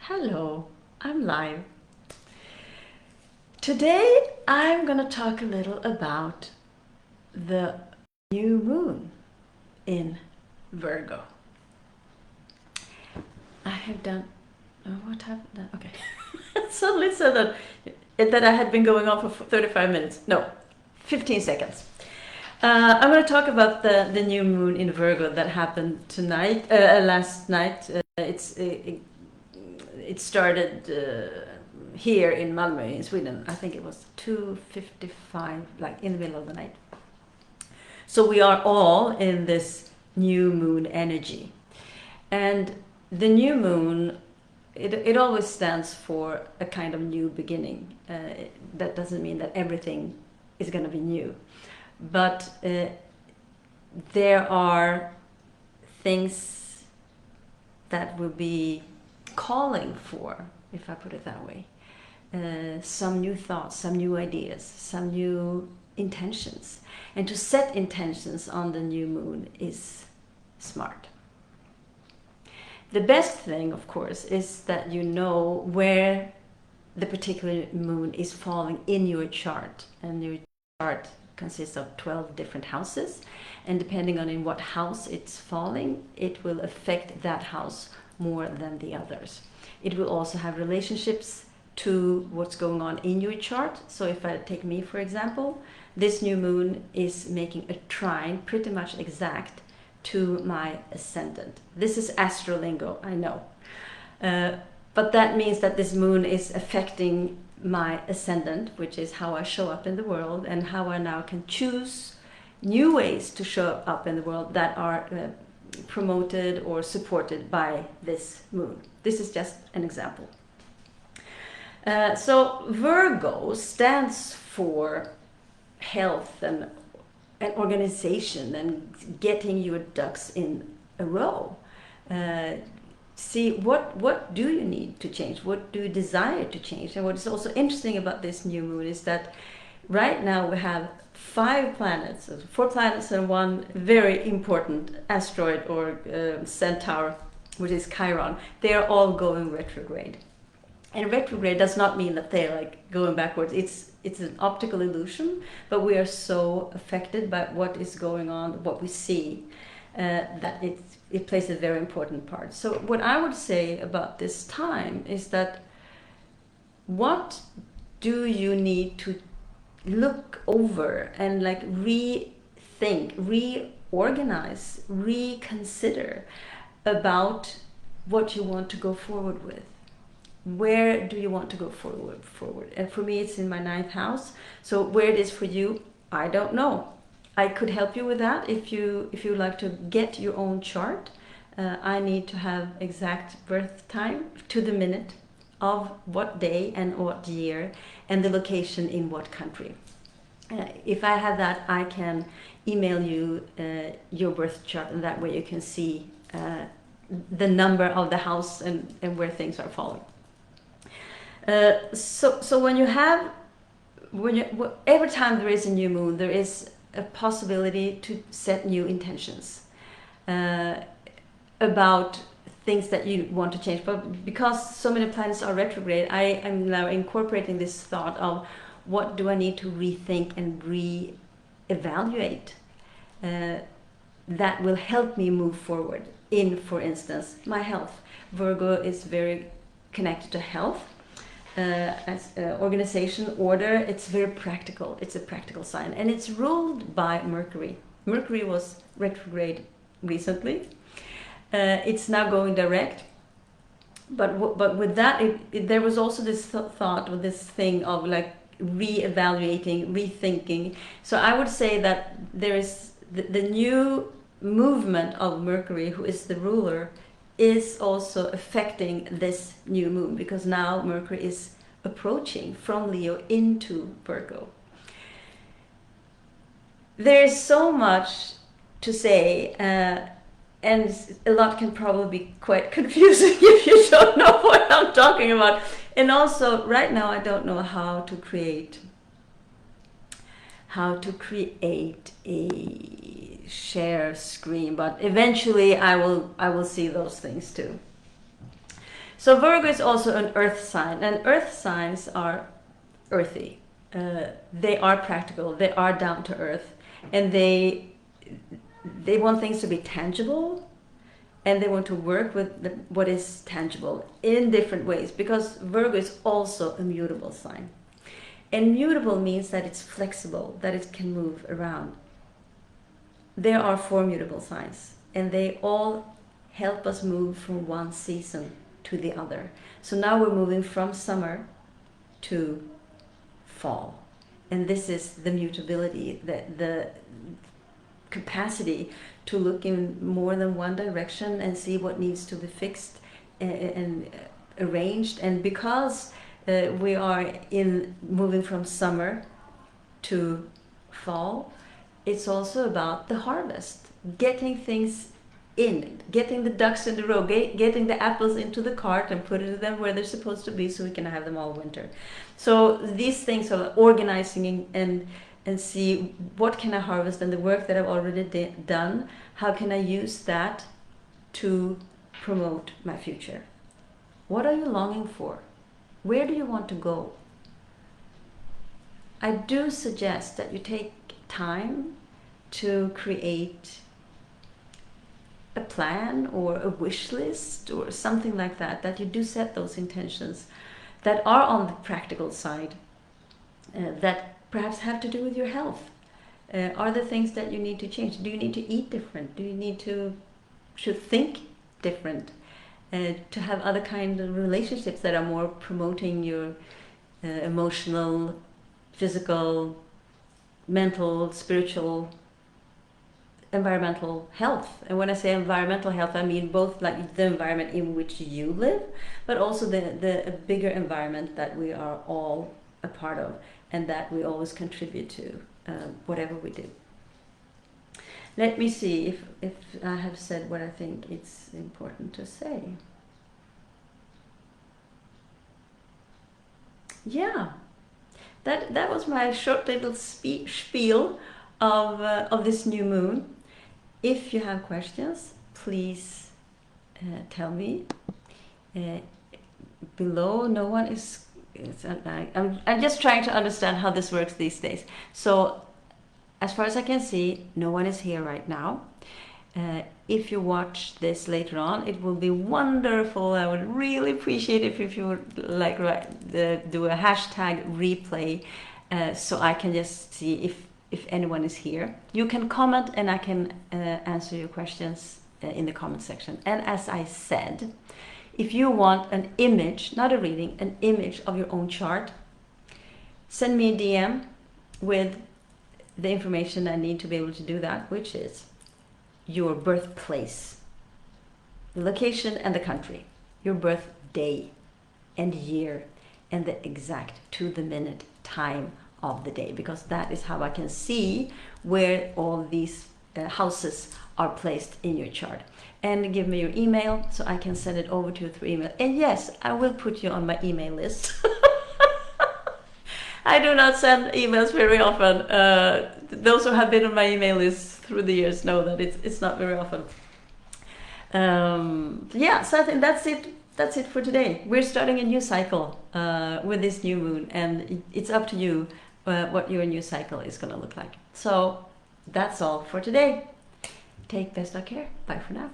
Hello, I'm live. Today I'm going to talk a little about the new moon in Virgo. I have done. Oh, what happened? Okay. Suddenly said that I had been going on for 35 minutes. No, 15 seconds. I'm going to talk about the new moon in Virgo that happened tonight, last night. It started here in Malmö in Sweden. I think it was 2:55, like in the middle of the night. So we are all in this new moon energy. And the new moon, it always stands for a kind of new beginning. That doesn't mean that everything is going to be new. But there are things that will be calling for, if I put it that way, some new thoughts, some new ideas, some new intentions. And to set intentions on the new moon is smart. The best thing, of course, is that you know where the particular moon is falling in your chart. And your chart consists of 12 different houses. And depending on in what house it's falling, it will affect that house more than the others. It will also have relationships to what's going on in your chart. So if I take me, for example, this new moon is making a trine pretty much exact to my ascendant. This is astrolingo, I know. But that means that this moon is affecting my ascendant, which is how I show up in the world and how I now can choose new ways to show up in the world that are promoted or supported by this moon. This is just an example. So Virgo stands for health and organization and getting your ducks in a row. See what do you need to change? What do you desire to change? And what is also interesting about this new moon is that right now we have 5 planets, 4 planets and one very important asteroid or centaur, which is Chiron. They are all going retrograde. And retrograde does not mean that they're like going backwards. It's an optical illusion, but we are so affected by what is going on, what we see, that it plays a very important part. So what I would say about this time is that what do you need to look over and like rethink, reorganize, reconsider about what you want to go forward with? Where do you want to go forward? And for me, it's in my 9th house. So where it is for you, I don't know. I could help you with that if you like to get your own chart. I need to have exact birth time to the minute of what day and what year and the location in what country. If I have that, I can email you your birth chart, and that way you can see the number of the house and where things are falling. So when you have, every time there is a new moon, there is a possibility to set new intentions about things that you want to change. But because so many planets are retrograde, I am now incorporating this thought of what do I need to rethink and re-evaluate that will help me move forward in, for instance, my health. Virgo is very connected to health. As organization, order, it's very practical. It's a practical sign, and it's ruled by Mercury. Mercury was retrograde recently. It's now going direct, but with that, there was also this thought or this thing of like re-evaluating, rethinking. So I would say that there is the new movement of Mercury, who is the ruler, is also affecting this new moon, because now Mercury is approaching from Leo into Virgo. There is so much to say, and a lot can probably be quite confusing if you don't know what I'm talking about. And also, right now, I don't know how to create a share screen, but eventually I will see those things too. So Virgo is also an earth sign, and earth signs are earthy. They are practical, they are down to earth, and they want things to be tangible, and they want to work with what is tangible in different ways, because Virgo is also a mutable sign. And mutable means that it's flexible, that it can move around. There are 4 mutable signs, and they all help us move from one season to the other. So now we're moving from summer to fall. And this is the mutability, the capacity to look in more than one direction and see what needs to be fixed and arranged. And because we are moving from summer to fall, it's also about the harvest, getting things in, getting the ducks in the row, getting the apples into the cart and putting them where they're supposed to be so we can have them all winter. So these things are organizing and see what can I harvest, and the work that I've already done, how can I use that to promote my future? What are you longing for? Where do you want to go? I do suggest that you take time to create a plan or a wish list or something like that, that you do set those intentions that are on the practical side, that perhaps have to do with your health. Are there things that you need to change? Do you need to eat different? Do you need should think different? To have other kind of relationships that are more promoting your emotional, physical, mental, spiritual, environmental health. And when I say environmental health, I mean both like the environment in which you live, but also the bigger environment that we are all a part of, and that we always contribute to, whatever we do. Let me see if I have said what I think it's important to say. Yeah, that was my short little spiel of this new moon. If you have questions, please tell me below. No one is. I'm just trying to understand how this works these days. So, as far as I can see, no one is here right now. If you watch this later on, it will be wonderful. I would really appreciate it if you would do a hashtag replay, so I can just see if anyone is here. You can comment and I can answer your questions in the comment section. And as I said, if you want an image, not a reading, an image of your own chart, send me a DM with the information I need to be able to do that, which is your birthplace, the location and the country, your birthday and year, and the exact to the minute time of the day, because that is how I can see where all these houses are placed in your chart. And give me your email so I can send it over to you through email. And yes, I will put you on my email list. I do not send emails very often. Those who have been on my email list through the years know that it's not very often. Yeah, so I think that's it. That's it for today. We're starting a new cycle with this new moon, and it's up to you what your new cycle is going to look like. So that's all for today. Take best of care. Bye for now.